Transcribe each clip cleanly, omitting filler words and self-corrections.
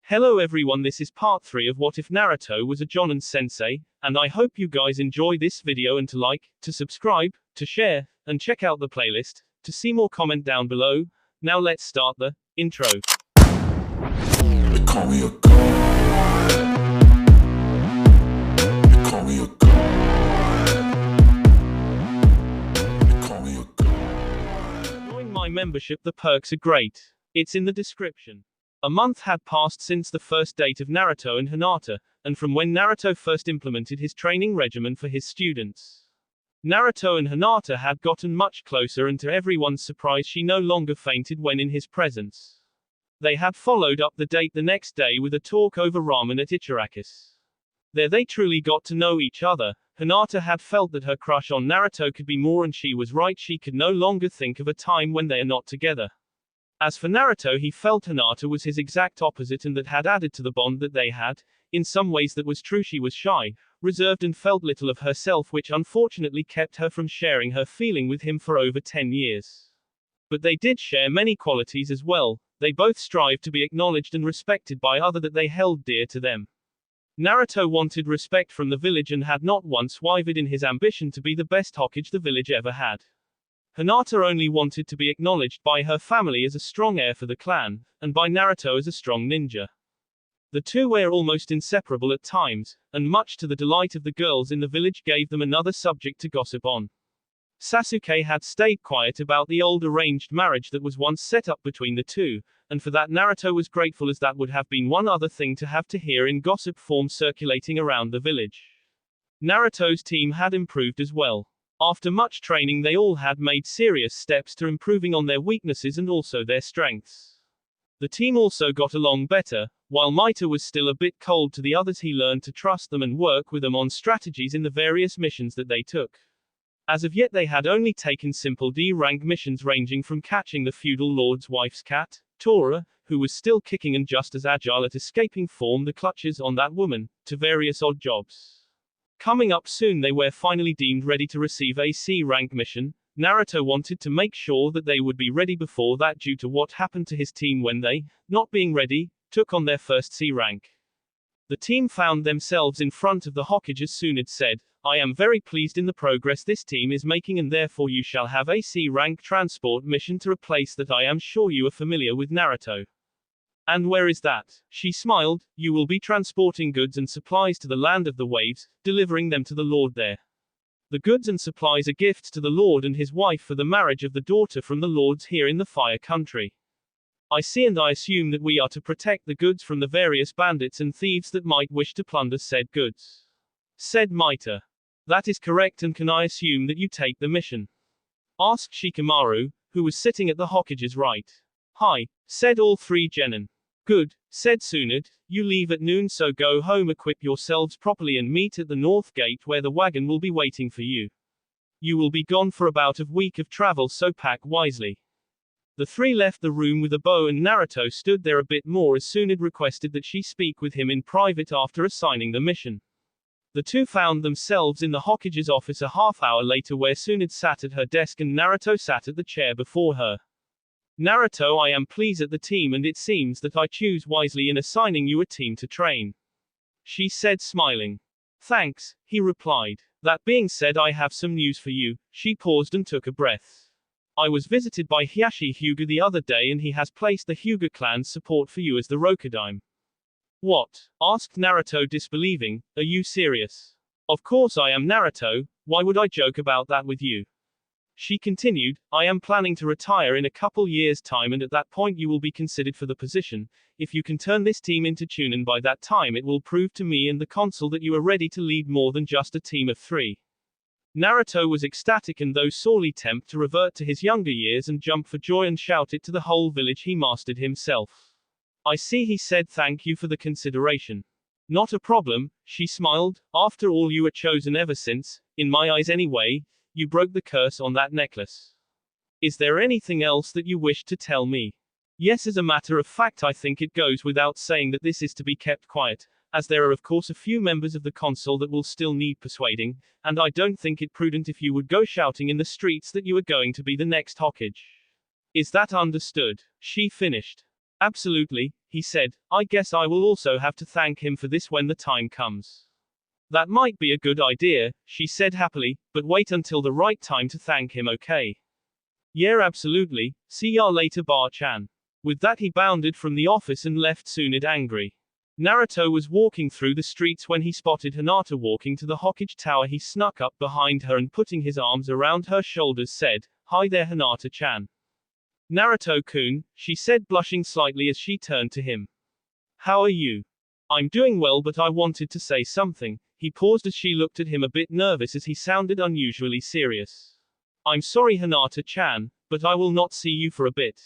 Hello everyone, this is part 3 of What If Naruto Was a Jonin Sensei, and I hope you guys enjoy this video and to like, to subscribe, to share, and check out the playlist, to see more comment down below. Now let's start the intro. They call me a god. They call me a god. They call me a god. Join my membership, the perks are great. It's in the description. A month had passed since the first date of Naruto and Hinata, and from when Naruto first implemented his training regimen for his students. Naruto and Hinata had gotten much closer, and to everyone's surprise she no longer fainted when in his presence. They had followed up the date the next day with a talk over ramen at Ichirakis. There they truly got to know each other. Hinata had felt that her crush on Naruto could be more, and she was right. She could no longer think of a time when they are not together. As for Naruto, he felt Hinata was his exact opposite, and that had added to the bond that they had. In some ways that was true. She was shy, reserved, and felt little of herself, which unfortunately kept her from sharing her feeling with him for over 10 years. But they did share many qualities as well. They both strived to be acknowledged and respected by others that they held dear to them. Naruto wanted respect from the village and had not once wavered in his ambition to be the best Hokage the village ever had. Hinata only wanted to be acknowledged by her family as a strong heir for the clan, and by Naruto as a strong ninja. The two were almost inseparable at times, and much to the delight of the girls in the village gave them another subject to gossip on. Sasuke had stayed quiet about the old arranged marriage that was once set up between the two, and for that Naruto was grateful, as that would have been one other thing to have to hear in gossip form circulating around the village. Naruto's team had improved as well. After much training, they all had made serious steps to improving on their weaknesses and also their strengths. The team also got along better. While Maita was still a bit cold to the others, he learned to trust them and work with them on strategies in the various missions that they took. As of yet, they had only taken simple D-rank missions ranging from catching the feudal lord's wife's cat, Tora, who was still kicking and just as agile at escaping from the clutches on that woman, to various odd jobs. Coming up soon, they were finally deemed ready to receive a C-rank mission. Naruto wanted to make sure that they would be ready before that, due to what happened to his team when they, not being ready, took on their first C rank. The team found themselves in front of the Hokage as Tsunade said, "I am very pleased in the progress this team is making, and therefore you shall have a C-rank transport mission to replace that. I am sure you are familiar with Naruto." "And where is that?" She smiled. "You will be transporting goods and supplies to the land of the waves, delivering them to the Lord there. The goods and supplies are gifts to the Lord and his wife for the marriage of the daughter from the Lords here in the Fire Country. I see, and I assume that we are to protect the goods from the various bandits and thieves that might wish to plunder said goods," said Maita. "That is correct, and can I assume that you take the mission?" asked Shikamaru, who was sitting at the Hokage's right. "Hi," said all three genin. "Good," said Tsunade. "You leave at noon, so go home, equip yourselves properly, and meet at the north gate where the wagon will be waiting for you. You will be gone for about a week of travel, so pack wisely." The three left the room with a bow, and Naruto stood there a bit more as Tsunade requested that she speak with him in private after assigning the mission. The two found themselves in the Hokage's office a half hour later, where Tsunade sat at her desk and Naruto sat at the chair before her. "Naruto, I am pleased at the team, and it seems that I choose wisely in assigning you a team to train," she said, smiling. "Thanks," he replied. "That being said, I have some news for you." She paused and took a breath. "I was visited by Hiashi Hyuga the other day, and he has placed the Hyuga clan's support for you as the Rokudaime." "What?" asked Naruto, disbelieving. "Are you serious?" "Of course I am, Naruto. Why would I joke about that with you?" She continued. "I am planning to retire in a couple years' time, and at that point you will be considered for the position. If you can turn this team into Chunin by that time, it will prove to me and the consul that you are ready to lead more than just a team of 3. Naruto was ecstatic, and though sorely tempted to revert to his younger years and jump for joy and shout it to the whole village, he mastered himself. "I see," he said. "Thank you for the consideration." "Not a problem," she smiled. "After all, you were chosen ever since, in my eyes anyway. You broke the curse on that necklace. Is there anything else that you wish to tell me?" "Yes, as a matter of fact, I think it goes without saying that this is to be kept quiet, as there are of course a few members of the council that will still need persuading, and I don't think it prudent if you would go shouting in the streets that you are going to be the next Hokage. Is that understood?" she finished. Absolutely, he said. I guess I will also have to thank him for this when the time comes. That might be a good idea, she said happily, but wait until the right time to thank him, okay? Yeah, absolutely. See ya later, Bar-chan. With that, he bounded from the office and left Tsunade angry. Naruto was walking through the streets when he spotted Hinata walking to the Hokage Tower. He snuck up behind her and putting his arms around her shoulders said, "Hi there, Hinata-chan." "Naruto-kun," she said, blushing slightly as she turned to him. "How are you?" "I'm doing well, but I wanted to say something." He paused as she looked at him a bit nervous as he sounded unusually serious. "I'm sorry, Hinata-chan, but I will not see you for a bit."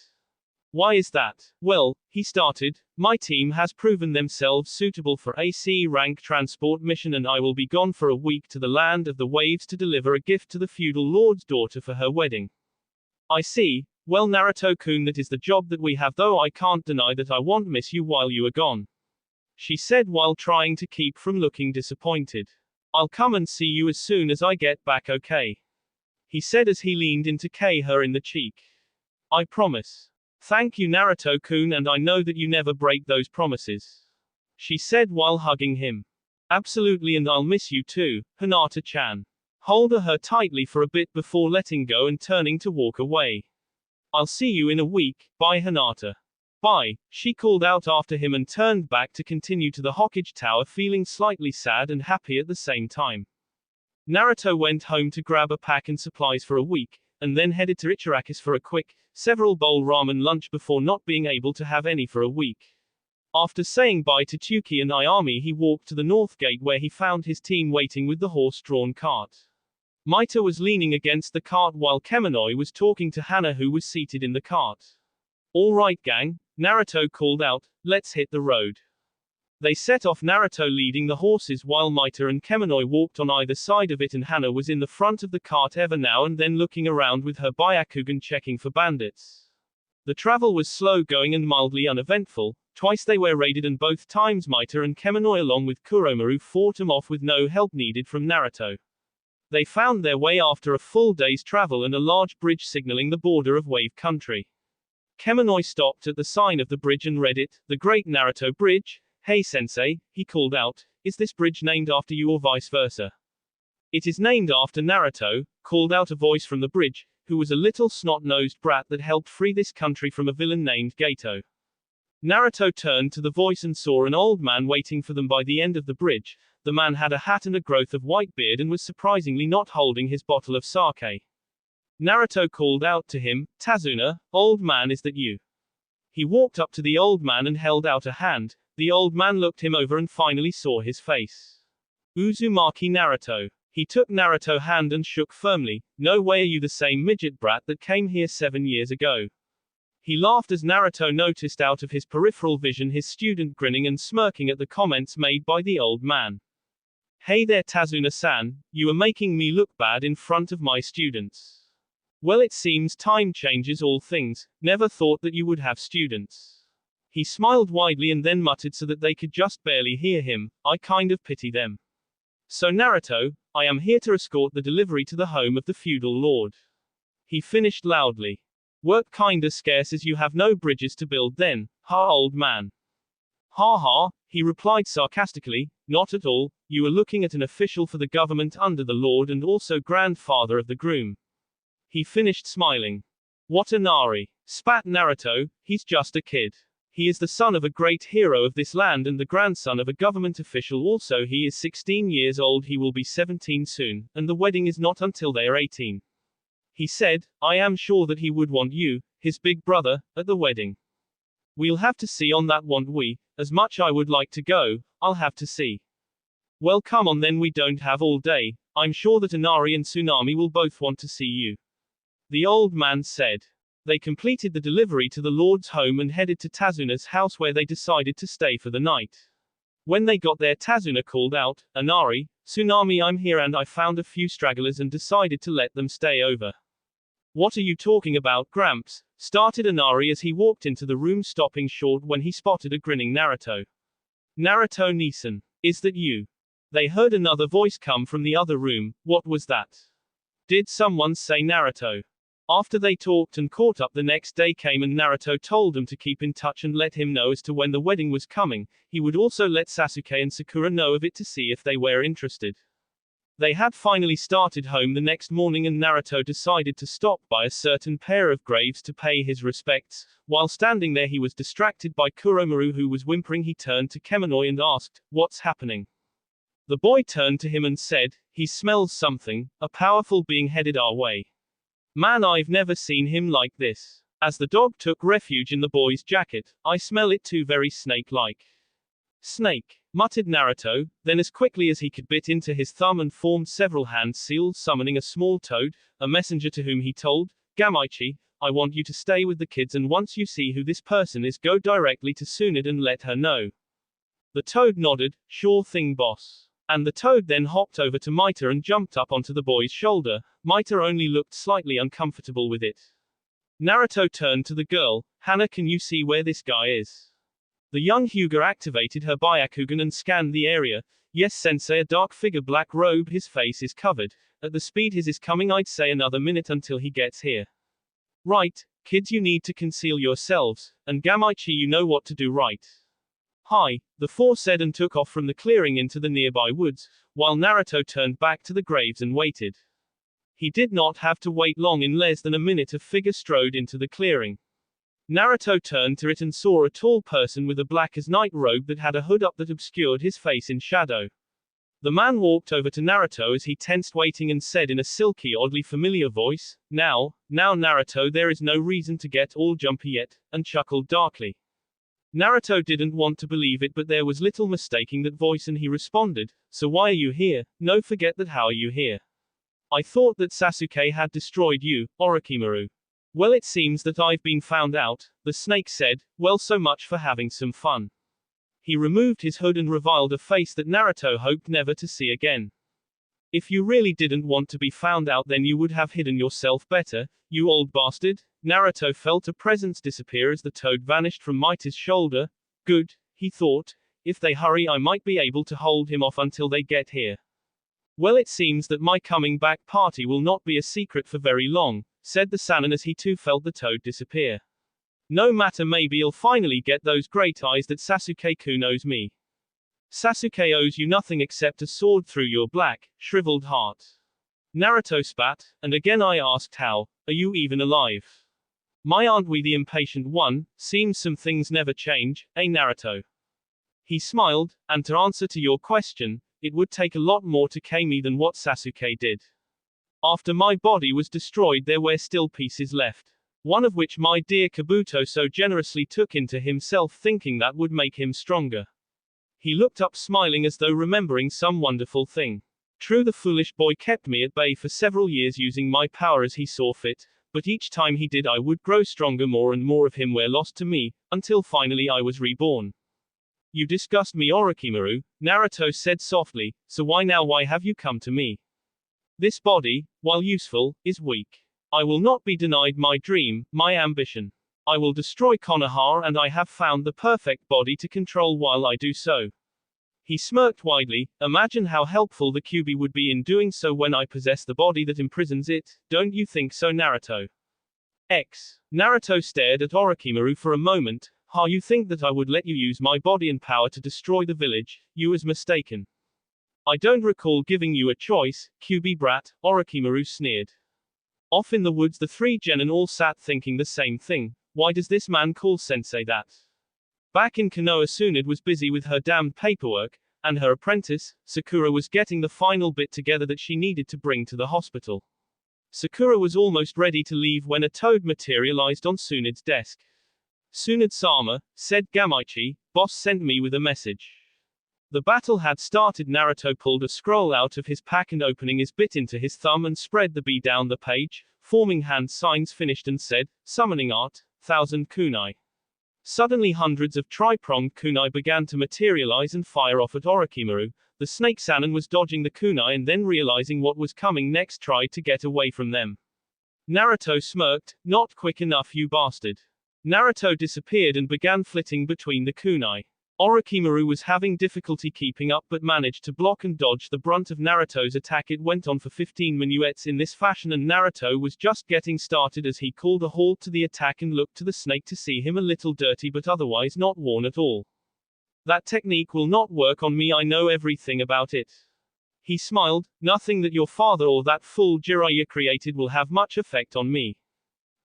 "Why is that?" "Well," he started, "my team has proven themselves suitable for a C-rank transport mission and I will be gone for a week to the land of the waves to deliver a gift to the feudal lord's daughter for her wedding." "I see. Well, Naruto-kun, that is the job that we have, though I can't deny that I won't miss you while you are gone," she said while trying to keep from looking disappointed. "I'll come and see you as soon as I get back, okay?" he said as he leaned in to kiss her in the cheek. "I promise." "Thank you, Naruto-kun, and I know that you never break those promises," she said while hugging him. "Absolutely, and I'll miss you too, Hinata-chan." Holding her tightly for a bit before letting go and turning to walk away. "I'll see you in a week, bye Hinata." "Bye," she called out after him and turned back to continue to the Hokage Tower, feeling slightly sad and happy at the same time. Naruto went home to grab a pack and supplies for a week, and then headed to Ichiraku's for a quick, several bowl ramen lunch before not being able to have any for a week. After saying bye to Tsuki and Ayami, he walked to the north gate where he found his team waiting with the horse-drawn cart. Maita was leaning against the cart while Kemonoi was talking to Hana, who was seated in the cart. "All right, gang," Naruto called out, "let's hit the road." They set off, Naruto leading the horses while Maita and Kemonoi walked on either side of it, and Hana was in the front of the cart, ever now and then looking around with her Byakugan checking for bandits. The travel was slow going and mildly uneventful. Twice they were raided, and both times Maita and Kemonoi along with Kuromaru fought them off with no help needed from Naruto. They found their way after a full day's travel and a large bridge signaling the border of Wave Country. Kemonoi stopped at the sign of the bridge and read it, "The Great Naruto Bridge." "Hey Sensei," he called out, "is this bridge named after you or vice versa?" "It is named after Naruto," called out a voice from the bridge, who was a little snot-nosed brat that helped free this country from a villain named Gato. Naruto turned to the voice and saw an old man waiting for them by the end of the bridge. The man had a hat and a growth of white beard and was surprisingly not holding his bottle of sake. Naruto called out to him, "Tazuna, old man, is that you?" He walked up to the old man and held out a hand. The old man looked him over and finally saw his face. Uzumaki Naruto. He took Naruto's hand and shook firmly. "No way, are you the same midget brat that came here 7 years ago?" He laughed as Naruto noticed out of his peripheral vision his student grinning and smirking at the comments made by the old man. "Hey there, Tazuna-san, you are making me look bad in front of my students." "Well, it seems time changes all things. Never thought that you would have students." He smiled widely and then muttered so that they could just barely hear him, "I kind of pity them. So Naruto, I am here to escort the delivery to the home of the feudal lord." He finished loudly. "Work kinda scarce as you have no bridges to build then, ha old man." "Ha ha," he replied sarcastically, "not at all, you are looking at an official for the government under the lord and also grandfather of the groom." He finished smiling. "What a nari," spat Naruto, "he's just a kid. He is the son of a great hero of this land and the grandson of a government official also. He is 16 years old, he will be 17 soon, and the wedding is not until they are 18. He said, I am sure that he would want you, his big brother, at the wedding. We'll have to see on that, won't we? As much I would like to go, I'll have to see." "Well, come on then, we don't have all day. I'm sure that Inari and Tsunami will both want to see you," the old man said. They completed the delivery to the lord's home and headed to Tazuna's house where they decided to stay for the night. When they got there, Tazuna called out, "Inari, Tsunami, I'm here and I found a few stragglers and decided to let them stay over." "What are you talking about, Gramps?" started Inari as he walked into the room, stopping short when he spotted a grinning Naruto. "Naruto-Nisan, is that you?" They heard another voice come from the other room. "What was that? Did someone say Naruto?" After they talked and caught up, the next day came and Naruto told them to keep in touch and let him know as to when the wedding was coming. He would also let Sasuke and Sakura know of it to see if they were interested. They had finally started home the next morning and Naruto decided to stop by a certain pair of graves to pay his respects. While standing there he was distracted by Kuromaru who was whimpering. He turned to Kemonoi and asked, "What's happening?" The boy turned to him and said, "He smells something, a powerful being headed our way. Man, I've never seen him like this." As the dog took refuge in the boy's jacket, "I smell it too, very snake-like." "Snake," muttered Naruto, then as quickly as he could bit into his thumb and formed several hand seals summoning a small toad, a messenger to whom he told, "Gamaichi, I want you to stay with the kids and once you see who this person is go directly to Tsunade and let her know." The toad nodded, "Sure thing boss." And the toad then hopped over to Maita and jumped up onto the boy's shoulder. Maita only looked slightly uncomfortable with it. Naruto turned to the girl, "Hana, can you see where this guy is?" The young Hyuga activated her Byakugan and scanned the area. "Yes sensei, a dark figure, black robe, his face is covered. At the speed his is coming I'd say another minute until he gets here." "Right, kids, you need to conceal yourselves, and Gamaichi you know what to do, right?" "Hi," the four said and took off from the clearing into the nearby woods, while Naruto turned back to the graves and waited. He did not have to wait long. In less than a minute a figure strode into the clearing. Naruto turned to it and saw a tall person with a black as night robe that had a hood up that obscured his face in shadow. The man walked over to Naruto as he tensed waiting and said in a silky, oddly familiar voice, Now Naruto, there is no reason to get all jumpy yet," and chuckled darkly. Naruto didn't want to believe it, but there was little mistaking that voice and he responded, "So why are you here? No, forget that, how are you here? I thought that Sasuke had destroyed you, Orochimaru." "Well, it seems that I've been found out," the snake said. "Well, so much for having some fun." He removed his hood and revealed a face that Naruto hoped never to see again. "If you really didn't want to be found out, then you would have hidden yourself better, you old bastard." Naruto felt a presence disappear as the toad vanished from Maita's shoulder. "Good," he thought. "If they hurry I might be able to hold him off until they get here." "Well, it seems that my coming back party will not be a secret for very long," said the Sannin as he too felt the toad disappear. "No matter, maybe you'll finally get those great eyes that Sasuke-kun owes me." "Sasuke owes you nothing except a sword through your black, shriveled heart." Naruto spat, and again I asked, "How are you even alive? My, aren't we the impatient one? Seems some things never change, eh Naruto?" He smiled, "And to answer to your question, it would take a lot more to kill me than what Sasuke did. After my body was destroyed there were still pieces left. One of which my dear Kabuto so generously took into himself, thinking that would make him stronger." He looked up smiling as though remembering some wonderful thing. "True, the foolish boy kept me at bay for several years using my power as he saw fit, but each time he did I would grow stronger. More and more of him were lost to me, until finally I was reborn." "You disgust me, Orochimaru," Naruto said softly, "so why have you come to me? This body, while useful, is weak. I will not be denied my dream, my ambition. I will destroy Konoha, and I have found the perfect body to control while I do so." He smirked widely. "Imagine how helpful the Kyuubi would be in doing so when I possess the body that imprisons it, don't you think so, Naruto?" Naruto stared at Orochimaru for a moment. "Ha, you think that I would let you use my body and power to destroy the village? You is mistaken. I don't recall giving you a choice, Kyuubi brat," Orochimaru sneered. Off in the woods the three genin all sat thinking the same thing. Why does this man call Sensei that? Back in Konoha, Tsunade was busy with her damned paperwork, and her apprentice, Sakura, was getting the final bit together that she needed to bring to the hospital. Sakura was almost ready to leave when a toad materialized on Tsunade's desk. "Tsunade-sama," said Gamaichi, "boss sent me with a message." The battle had started. Naruto pulled a scroll out of his pack and opening his bit into his thumb and spread the B down the page, forming hand signs, finished and said, "Summoning art, 1000 kunai." Suddenly hundreds of tri-pronged kunai began to materialize and fire off at Orochimaru. The snake Sannin was dodging the kunai and then realizing what was coming next tried to get away from them. Naruto smirked, "Not quick enough, you bastard." Naruto disappeared and began flitting between the kunai. Orochimaru was having difficulty keeping up but managed to block and dodge the brunt of Naruto's attack. It went on for 15 minuets in this fashion and Naruto was just getting started as he called a halt to the attack and looked to the snake to see him a little dirty but otherwise not worn at all. That technique will not work on me, I know everything about it. He smiled, nothing that your father or that fool Jiraiya created will have much effect on me.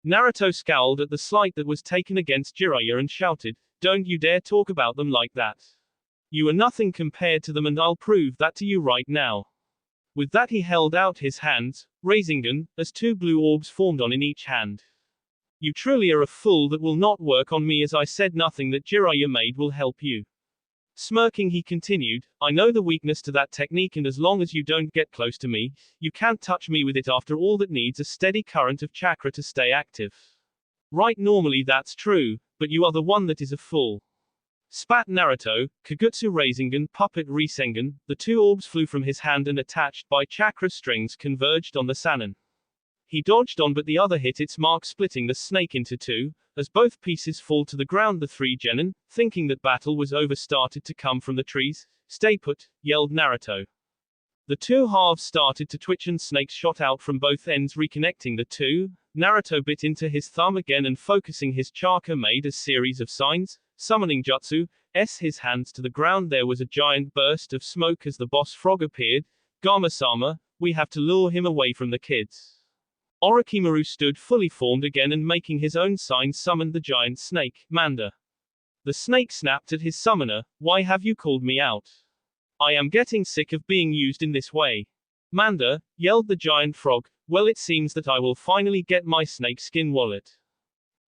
Naruto scowled at the slight that was taken against Jiraiya and shouted, don't you dare talk about them like that. You are nothing compared to them and I'll prove that to you right now. With that he held out his hands, Rasengan, as two blue orbs formed on in each hand. You truly are a fool, that will not work on me, as I said nothing that Jiraiya made will help you. Smirking he continued, I know the weakness to that technique and as long as you don't get close to me, you can't touch me with it. After all, that needs a steady current of chakra to stay active. Right, normally that's true, but you are the one that is a fool. Spat Naruto, Kagutsu Rasengan, Puppet Rasengan, the two orbs flew from his hand and attached by chakra strings converged on the Sannin. He dodged on but the other hit its mark, splitting the snake into two. As both pieces fall to the ground, the three Jonin, thinking that battle was over, started to come from the trees. Stay put, yelled Naruto. The two halves started to twitch and snakes shot out from both ends, reconnecting the two. Naruto bit into his thumb again and focusing his chakra made a series of signs, summoning jutsu, his hands to the ground. There was a giant burst of smoke as the boss frog appeared. Gama-sama, we have to lure him away from the kids. Orochimaru stood fully formed again and making his own signs summoned the giant snake, Manda. The snake snapped at his summoner, why have you called me out? I am getting sick of being used in this way. Manda, yelled the giant frog, well, it seems that I will finally get my snake skin wallet.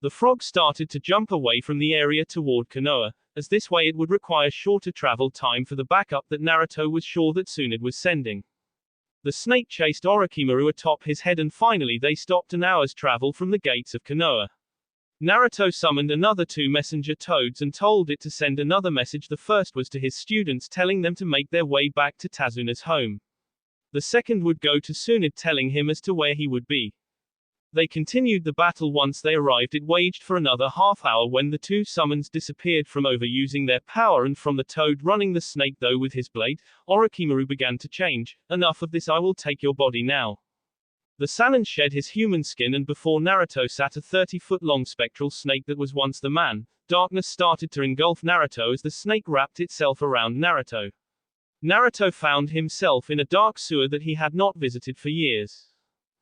The frog started to jump away from the area toward Konoha, as this way it would require shorter travel time for the backup that Naruto was sure that soon it was sending. The snake chased Orochimaru atop his head and finally they stopped an hour's travel from the gates of Konoha. Naruto summoned another two messenger toads and told it to send another message. The first was to his students telling them to make their way back to Tazuna's home. The second would go to Tsunade telling him as to where he would be. They continued the battle. Once they arrived, it waged for another half hour when the two summons disappeared from overusing their power and from the toad running the snake though with his blade. Orochimaru began to change. Enough of this, I will take your body now. The Sannin shed his human skin and before Naruto sat a 30-foot-long spectral snake that was once the man. Darkness started to engulf Naruto as the snake wrapped itself around Naruto. Naruto found himself in a dark sewer that he had not visited for years.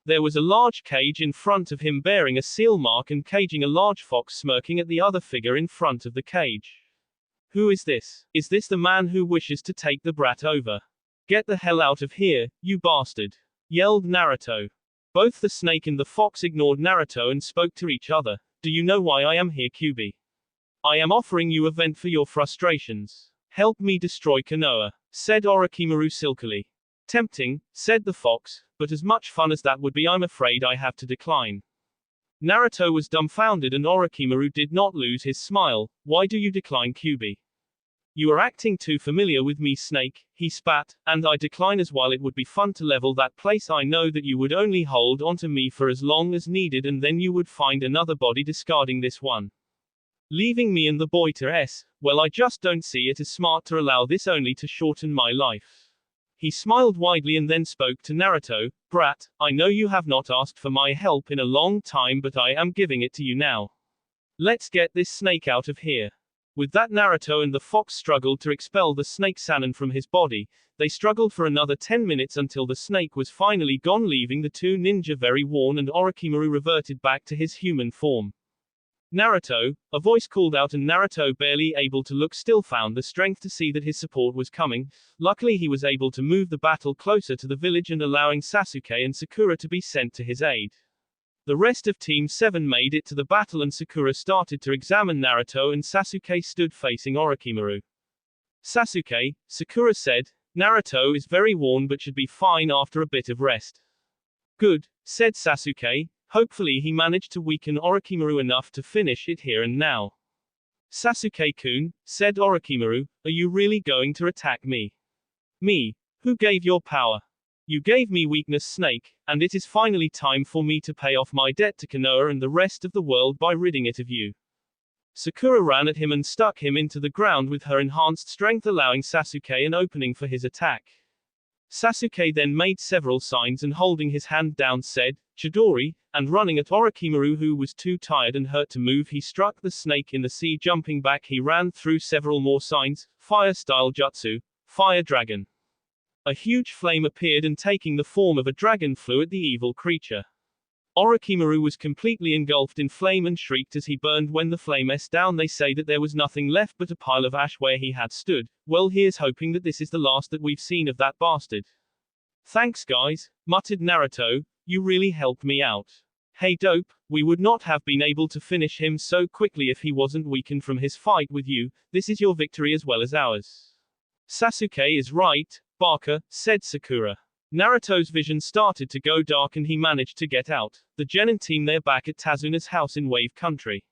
There was a large cage in front of him bearing a seal mark and caging a large fox smirking at the other figure in front of the cage. Who is this? Is this the man who wishes to take the brat over? Get the hell out of here, you bastard! Yelled Naruto. Both the snake and the fox ignored Naruto and spoke to each other. Do you know why I am here, Kyuubi? I am offering you a vent for your frustrations. Help me destroy Konoha, said Orochimaru silkily. Tempting, said the fox, but as much fun as that would be, I'm afraid I have to decline. Naruto was dumbfounded and Orochimaru did not lose his smile. Why do you decline, Kyuubi? You are acting too familiar with me, Snake, he spat, and I decline as while it would be fun to level that place, I know that you would only hold onto me for as long as needed and then you would find another body discarding this one. Leaving me and the boy to S, well, I just don't see it as smart to allow this only to shorten my life. He smiled widely and then spoke to Naruto, brat, I know you have not asked for my help in a long time but I am giving it to you now. Let's get this snake out of here. With that, Naruto and the fox struggled to expel the snake Sannin from his body. They struggled for another 10 minutes until the snake was finally gone, leaving the two ninja very worn, and Orochimaru reverted back to his human form. Naruto, a voice called out, and Naruto, barely able to look still, found the strength to see that his support was coming. Luckily he was able to move the battle closer to the village and allowing Sasuke and Sakura to be sent to his aid. The rest of Team 7 made it to the battle and Sakura started to examine Naruto and Sasuke stood facing Orochimaru. Sasuke, Sakura said, Naruto is very worn but should be fine after a bit of rest. Good, said Sasuke. Hopefully he managed to weaken Orochimaru enough to finish it here and now. Sasuke-kun, said Orochimaru, are you really going to attack me? Me? Who gave your power? You gave me weakness, Snake, and it is finally time for me to pay off my debt to Konoha and the rest of the world by ridding it of you. Sakura ran at him and stuck him into the ground with her enhanced strength, allowing Sasuke an opening for his attack. Sasuke then made several signs and holding his hand down said, "Chidori," and running at Orochimaru, who was too tired and hurt to move, he struck the snake in the sea. Jumping back, he ran through several more signs, fire-style jutsu, fire dragon. A huge flame appeared and taking the form of a dragon flew at the evil creature. Orochimaru was completely engulfed in flame and shrieked as he burned. When the flame s down, they say that there was nothing left but a pile of ash where he had stood. Well, here's hoping that this is the last that we've seen of that bastard. Thanks guys, muttered Naruto, you really helped me out. Hey dope, we would not have been able to finish him so quickly if he wasn't weakened from his fight with you. This is your victory as well as ours. Sasuke is right, Barker, said Sakura. Naruto's vision started to go dark and he managed to get out. The Jonin team, they're back at Tazuna's house in Wave Country.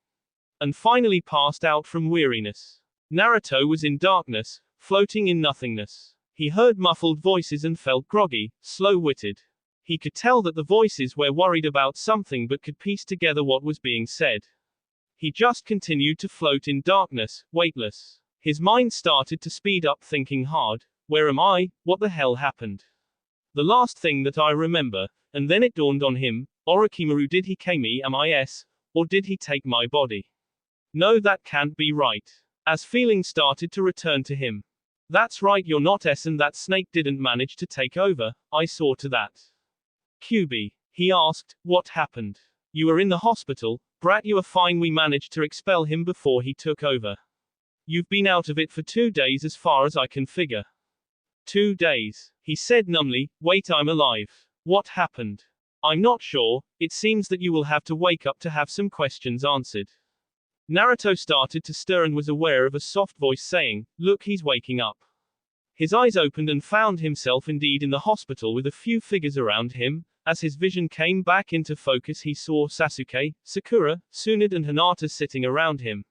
And finally passed out from weariness. Naruto was in darkness, floating in nothingness. He heard muffled voices and felt groggy, slow-witted. He could tell that the voices were worried about something but could piece together what was being said. He just continued to float in darkness, weightless. His mind started to speed up, thinking hard. Where am I? What the hell happened? The last thing that I remember, and then it dawned on him, Orochimaru, did he kill me, or did he take my body? No, that can't be right. As feelings started to return to him. That's right, you're not S, and that snake didn't manage to take over, I saw to that. Kyuubi, he asked, what happened? You were in the hospital, brat, you are fine, we managed to expel him before he took over. You've been out of it for 2 days as far as I can figure. 2 days, he said numbly. Wait, I'm alive. What happened? I'm not sure, it seems that you will have to wake up to have some questions answered. Naruto started to stir and was aware of a soft voice saying, look, he's waking up. His eyes opened and found himself indeed in the hospital with a few figures around him. As his vision came back into focus, he saw Sasuke, Sakura, Tsunade and Hinata sitting around him.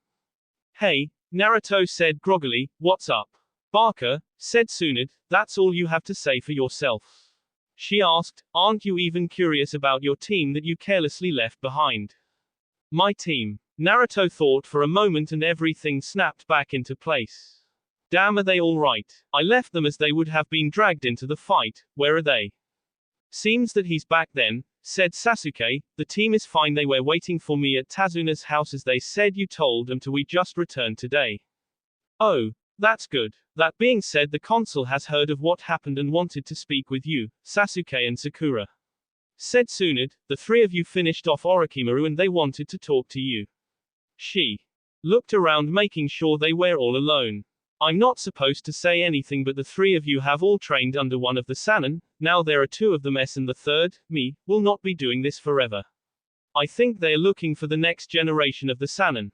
Hey, Naruto said groggily, what's up? Barker, said Tsunade, that's all you have to say for yourself. She asked, aren't you even curious about your team that you carelessly left behind? My team. Naruto thought for a moment and everything snapped back into place. Damn, are they all right? I left them as they would have been dragged into the fight. Where are they? Seems that he's back then, said Sasuke. The team is fine, they were waiting for me at Tazuna's house as they said you told them to. We just returned today. Oh, that's good. That being said, the consul has heard of what happened and wanted to speak with you, Sasuke and Sakura. Said Tsunade, the 3 of you finished off Orochimaru and they wanted to talk to you. She looked around, making sure they were all alone. I'm not supposed to say anything, but the 3 of you have all trained under one of the Sannin. Now there are 2 of them, S, and the 3rd, me, will not be doing this forever. I think they're looking for the next generation of the Sannin.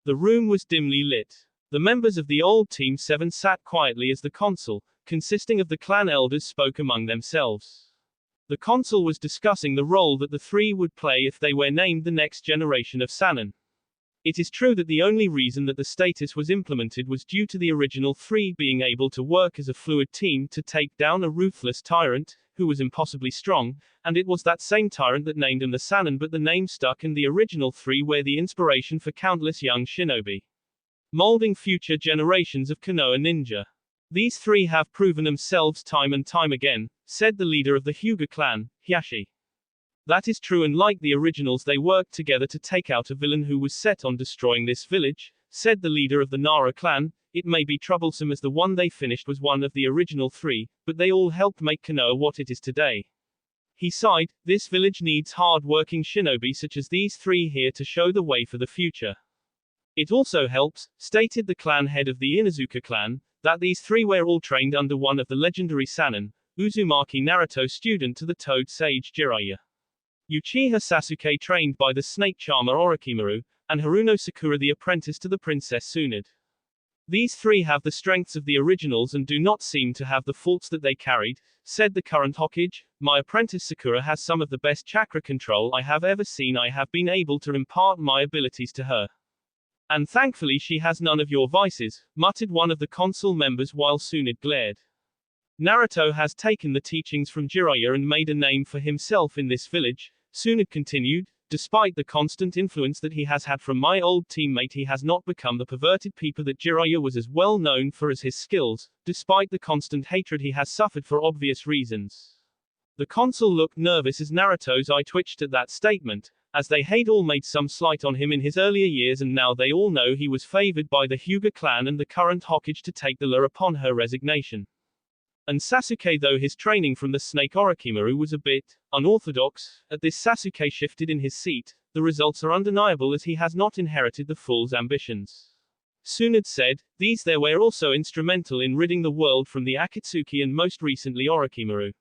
The room was dimly lit. The members of the old Team 7 sat quietly as the consul, consisting of the clan elders, spoke among themselves. The consul was discussing the role that the 3 would play if they were named the next generation of Sannin. It is true that the only reason that the status was implemented was due to the original 3 being able to work as a fluid team to take down a ruthless tyrant, who was impossibly strong, and it was that same tyrant that named him the Sannin, but the name stuck, and the original 3 were the inspiration for countless young shinobi, molding future generations of Konoha ninja. These 3 have proven themselves time and time again, said the leader of the Hyuga clan, Hiashi. That is true, and like the originals, they worked together to take out a villain who was set on destroying this village, said the leader of the Nara clan. It may be troublesome as the one they finished was one of the original 3, but they all helped make Konoha what it is today. He sighed, this village needs hard-working shinobi such as these 3 here to show the way for the future. It also helps, stated the clan head of the Inuzuka clan, that these 3 were all trained under one of the legendary Sannin, Uzumaki Naruto, student to the Toad Sage Jiraiya. Uchiha Sasuke, trained by the snake charmer Orochimaru, and Haruno Sakura, the apprentice to the Princess Tsunade. These 3 have the strengths of the originals and do not seem to have the faults that they carried, said the current Hokage. My apprentice Sakura has some of the best chakra control I have ever seen. I have been able to impart my abilities to her. And thankfully she has none of your vices, muttered one of the consul members while Tsunade glared. Naruto has taken the teachings from Jiraiya and made a name for himself in this village, Tsunade continued. Despite the constant influence that he has had from my old teammate, he has not become the perverted peeper that Jiraiya was as well known for as his skills, despite the constant hatred he has suffered for obvious reasons. The consul looked nervous as Naruto's eye twitched at that statement, as they had all made some slight on him in his earlier years, and now they all know he was favored by the Hyuga clan and the current Hokage to take the law upon her resignation. And Sasuke, though his training from the snake Orochimaru was a bit unorthodox, at this Sasuke shifted in his seat. The results are undeniable as he has not inherited the fool's ambitions. Tsunade said, these there were also instrumental in ridding the world from the Akatsuki and most recently Orochimaru.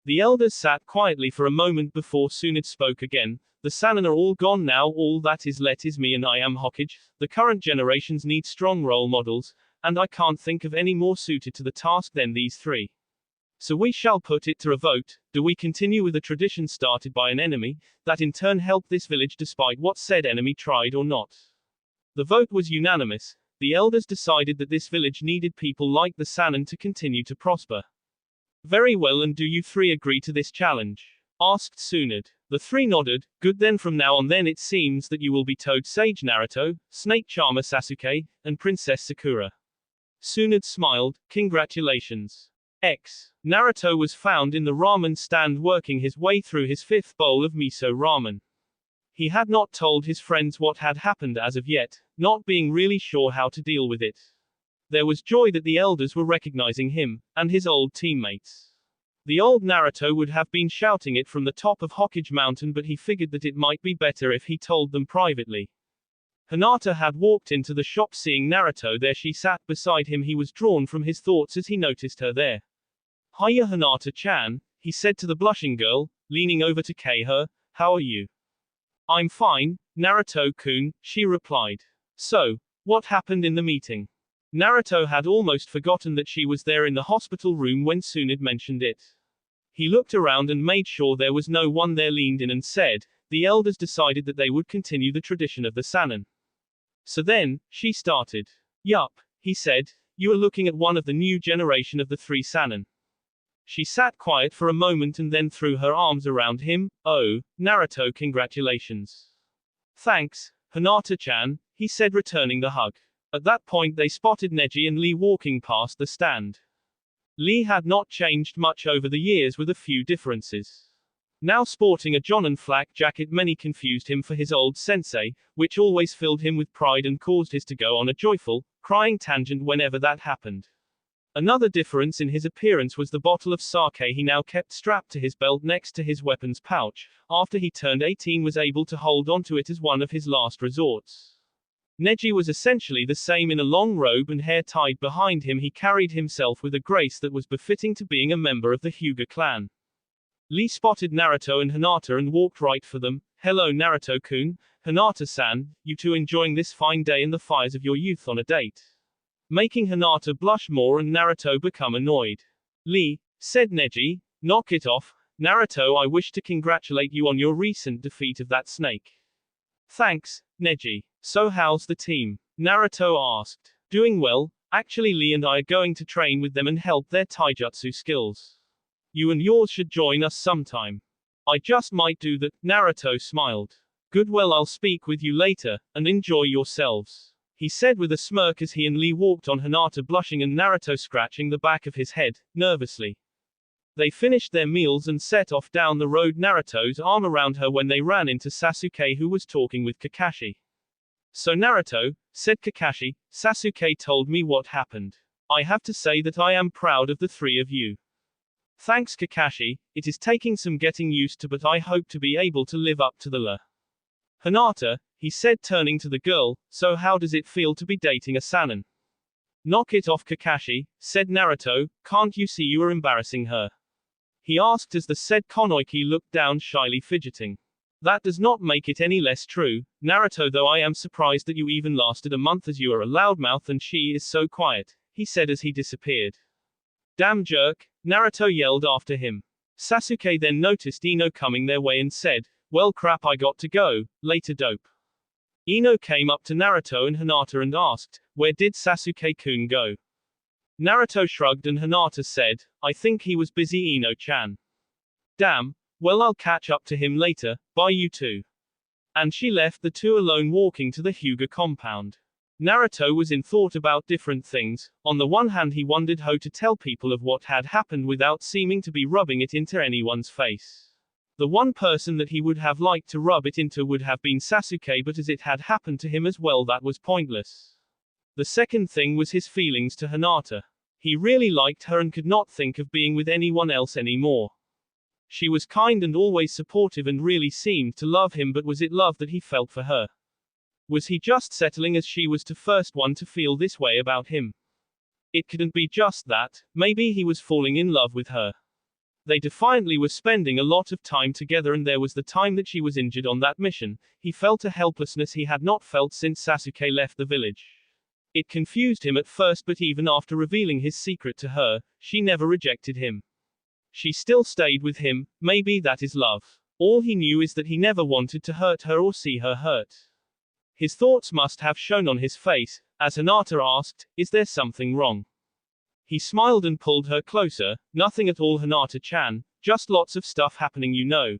The elders sat quietly for a moment before Tsunade spoke again. The Sannin are all gone now, all that is left is me and I am Hokage. The current generations need strong role models, and I can't think of any more suited to the task than these three. So we shall put it to a vote. Do we continue with a tradition started by an enemy, that in turn helped this village despite what said enemy tried, or not? The vote was unanimous. The elders decided that this village needed people like the Sannin to continue to prosper. Very well, and do you three agree to this challenge? Asked Tsunade. The three nodded. Good, then from now on then it seems that you will be Toad Sage Naruto, Snake Charmer Sasuke, and Princess Sakura. Tsunade smiled. Congratulations. Naruto was found in the ramen stand working his way through his fifth bowl of miso ramen. He had not told his friends what had happened as of yet, not being really sure how to deal with it. There was joy that the elders were recognizing him, and his old teammates. The old Naruto would have been shouting it from the top of Hokage Mountain, but he figured that it might be better if he told them privately. Hinata had walked into the shop. Seeing Naruto there, she sat beside him. He was drawn from his thoughts as he noticed her there. Hiya Hinata-chan, he said to the blushing girl, leaning over to her. How are you? I'm fine, Naruto-kun, she replied. So, what happened in the meeting? Naruto had almost forgotten that she was there in the hospital room when Tsunade mentioned it. He looked around and made sure there was no one there, leaned in and said, the elders decided that they would continue the tradition of the Sannin. So then, she started. Yup, he said, you are looking at one of the new generation of the three Sannin. She sat quiet for a moment and then threw her arms around him. Oh, Naruto, congratulations. Thanks, Hinata-chan, he said, returning the hug. At that point they spotted Neji and Lee walking past the stand. Lee had not changed much over the years, with a few differences. Now sporting a Jonin flak jacket, many confused him for his old sensei, which always filled him with pride and caused his to go on a joyful, crying tangent whenever that happened. Another difference in his appearance was the bottle of sake he now kept strapped to his belt next to his weapons pouch. After he turned 18, was able to hold onto it as one of his last resorts. Neji was essentially the same, in a long robe and hair tied behind him. He carried himself with a grace that was befitting to being a member of the Hyuga clan. Lee spotted Naruto and Hinata and walked right for them. Hello Naruto-kun, Hinata-san, you two enjoying this fine day and the fires of your youth on a date? Making Hinata blush more and Naruto become annoyed. Lee, said Neji, knock it off, Naruto, I wish to congratulate you on your recent defeat of that snake. Thanks, Neji. So how's the team? Naruto asked. Doing well, actually Lee and I are going to train with them and help their taijutsu skills. You and yours should join us sometime. I just might do that, Naruto smiled. Good, well I'll speak with you later, and enjoy yourselves, he said with a smirk as he and Lee walked on, Hinata blushing and Naruto scratching the back of his head, nervously. They finished their meals and set off down the road, Naruto's arm around her when they ran into Sasuke, who was talking with Kakashi. So Naruto, said Kakashi, Sasuke told me what happened. I have to say that I am proud of the three of you. Thanks Kakashi, it is taking some getting used to, but I hope to be able to live up to the law. Hinata, he said, turning to the girl, so how does it feel to be dating a Sannin? Knock it off Kakashi, said Naruto, can't you see you are embarrassing her? He asked as the said Konoiki looked down, shyly fidgeting. That does not make it any less true, Naruto, though I am surprised that you even lasted a month, as you are a loudmouth and she is so quiet, he said as he disappeared. Damn jerk, Naruto yelled after him. Sasuke then noticed Ino coming their way and said, well crap, I got to go, later dope. Ino came up to Naruto and Hinata and asked, where did Sasuke-kun go? Naruto shrugged and Hinata said, I think he was busy, Ino-chan. Damn, well I'll catch up to him later, bye you two. And she left the two alone walking to the Hyuga compound. Naruto was in thought about different things. On the one hand, he wondered how to tell people of what had happened without seeming to be rubbing it into anyone's face. The one person that he would have liked to rub it into would have been Sasuke, but as it had happened to him as well, that was pointless. The second thing was his feelings to Hinata. He really liked her and could not think of being with anyone else anymore. She was kind and always supportive and really seemed to love him, but was it love that he felt for her? Was he just settling as she was the first one to feel this way about him? It couldn't be just that. Maybe he was falling in love with her. They defiantly were spending a lot of time together, and there was the time that she was injured on that mission. He felt a helplessness he had not felt since Sasuke left the village. It confused him at first, but even after revealing his secret to her, she never rejected him. She still stayed with him. Maybe that is love. All he knew is that he never wanted to hurt her or see her hurt. His thoughts must have shown on his face, as Hinata asked, "Is there something wrong?" He smiled and pulled her closer. "Nothing at all, Hinata-chan, just lots of stuff happening, you know."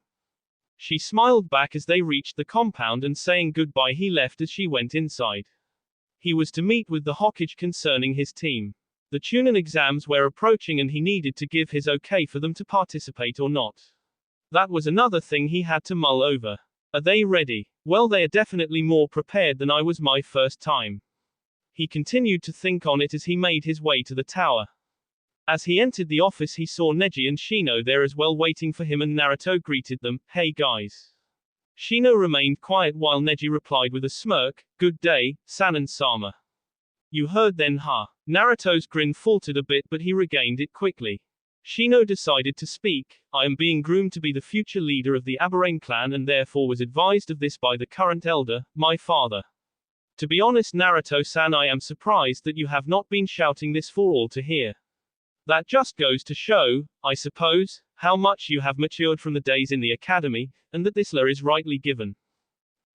She smiled back as they reached the compound, and saying goodbye he left as she went inside. He was to meet with the Hokage concerning his team. The Chunin exams were approaching and he needed to give his okay for them to participate or not. That was another thing he had to mull over. Are they ready? Well, they are definitely more prepared than I was my first time. He continued to think on it as he made his way to the tower. As he entered the office, he saw Neji and Shino there as well, waiting for him, and Naruto greeted them. "Hey guys." Shino remained quiet while Neji replied with a smirk, "Good day, San and Sama." "You heard then, huh?" Naruto's grin faltered a bit, but he regained it quickly. Shino decided to speak. "I am being groomed to be the future leader of the Aburame clan, and therefore was advised of this by the current elder, my father. To be honest, Naruto-san, I am surprised that you have not been shouting this for all to hear. That just goes to show, I suppose, how much you have matured from the days in the academy, and that this law is rightly given."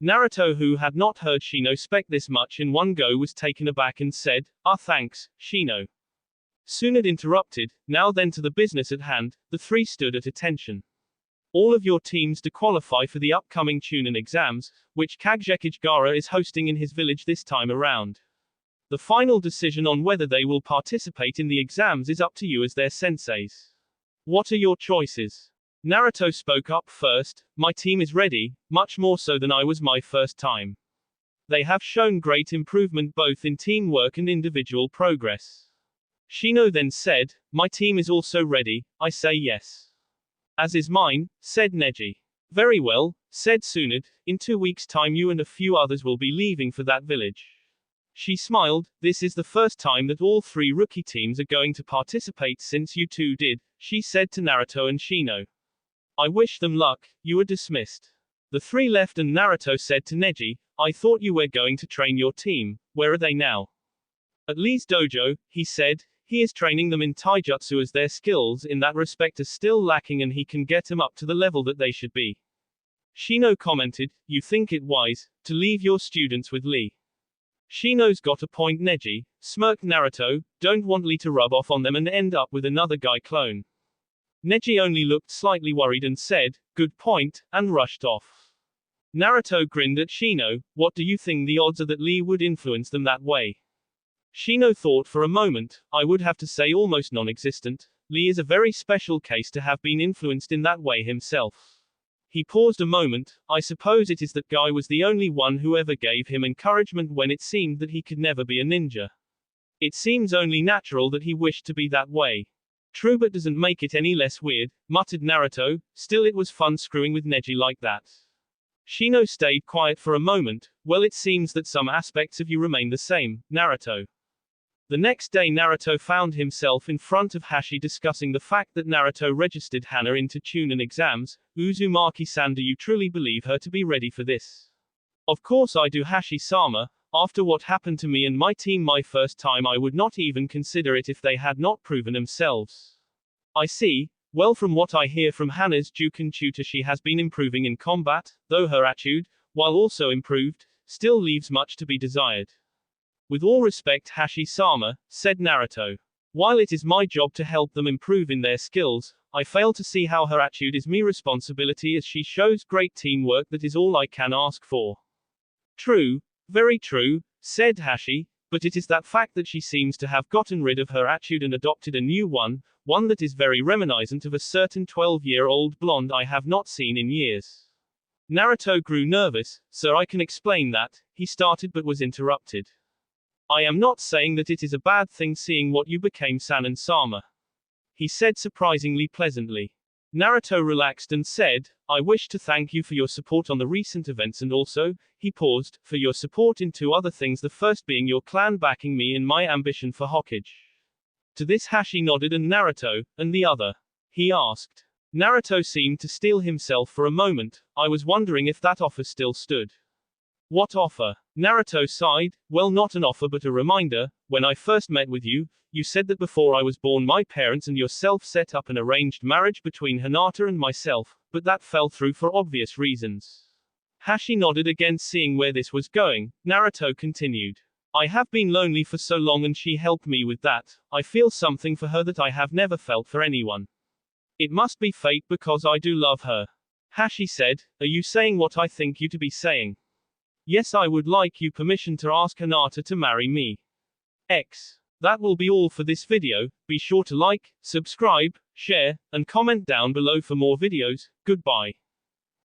Naruto, who had not heard Shino speak this much in one go, was taken aback and said, Thanks, Shino." Tsunade interrupted. "Now then to the business at hand." The three stood at attention. "All of your teams to qualify for the upcoming Chunin exams, which Kagekage Gaara is hosting in his village this time around. The final decision on whether they will participate in the exams is up to you as their senseis. What are your choices?" Naruto spoke up first. "My team is ready, much more so than I was my first time. They have shown great improvement both in teamwork and individual progress." Shino then said, "My team is also ready, I say yes." "As is mine," said Neji. "Very well," said Tsunade. "In 2 weeks' time you and a few others will be leaving for that village." She smiled. "This is the first time that all 3 rookie teams are going to participate since you two did," she said to Naruto and Shino. "I wish them luck. You are dismissed." The 3 left and Naruto said to Neji, "I thought you were going to train your team. Where are they now?" "At Lee's dojo," he said. "He is training them in taijutsu as their skills in that respect are still lacking and he can get them up to the level that they should be." Shino commented, "You think it wise to leave your students with Lee?" "Shino's got a point," Neji smirked. "Naruto, don't want Lee to rub off on them and end up with another guy clone." Neji only looked slightly worried and said, "Good point," and rushed off. Naruto grinned at Shino. "What do you think the odds are that Lee would influence them that way?" Shino thought for a moment. "I would have to say almost non-existent. Lee is a very special case to have been influenced in that way himself." He paused a moment. "I suppose it is that guy was the only one who ever gave him encouragement when it seemed that he could never be a ninja. It seems only natural that he wished to be that way." "True, but doesn't make it any less weird," muttered Naruto. "Still, it was fun screwing with Neji like that." Shino stayed quiet for a moment. "Well, it seems that some aspects of you remain the same, Naruto." The next day Naruto found himself in front of Hashi discussing the fact that Naruto registered Hana into Chunin exams. "Uzumaki-san, do you truly believe her to be ready for this?" "Of course I do, Hashi-sama. After what happened to me and my team my first time, I would not even consider it if they had not proven themselves." "I see. Well, from what I hear from Hana's Juken tutor, she has been improving in combat, though her attitude, while also improved, still leaves much to be desired." "With all respect, Hashi-sama," said Naruto. "While it is my job to help them improve in their skills, I fail to see how her attitude is me responsibility as she shows great teamwork that is all I can ask for. True, very true, said Hashi, but it is that fact that she seems to have gotten rid of her attitude and adopted a new one that is very reminiscent of a certain 12-year-old blonde I have not seen in years. Naruto grew nervous, "Sir, I can explain that," he started but was interrupted. "I am not saying that it is a bad thing seeing what you became Sanin-sama," he said surprisingly pleasantly. Naruto relaxed and said, "I wish to thank you for your support on the recent events and also," he paused, "for your support in two other things, the first being your clan backing me in my ambition for Hokage." To this Hashi nodded and Naruto, "And the other?" he asked. Naruto seemed to steel himself for a moment. "I was wondering if that offer still stood." "What offer?" Naruto sighed. "Well, not an offer but a reminder. When I first met with you, you said that before I was born my parents and yourself set up an arranged marriage between Hinata and myself, but that fell through for obvious reasons." Hashi nodded again, seeing where this was going. Naruto continued. "I have been lonely for so long and she helped me with that. I feel something for her that I have never felt for anyone. It must be fate because I do love her." Hashi said, "Are you saying what I think you to be saying?" "Yes, I would like you permission to ask Hinata to marry me." That will be all for this video. Be sure to like, subscribe, share, and comment down below for more videos. Goodbye.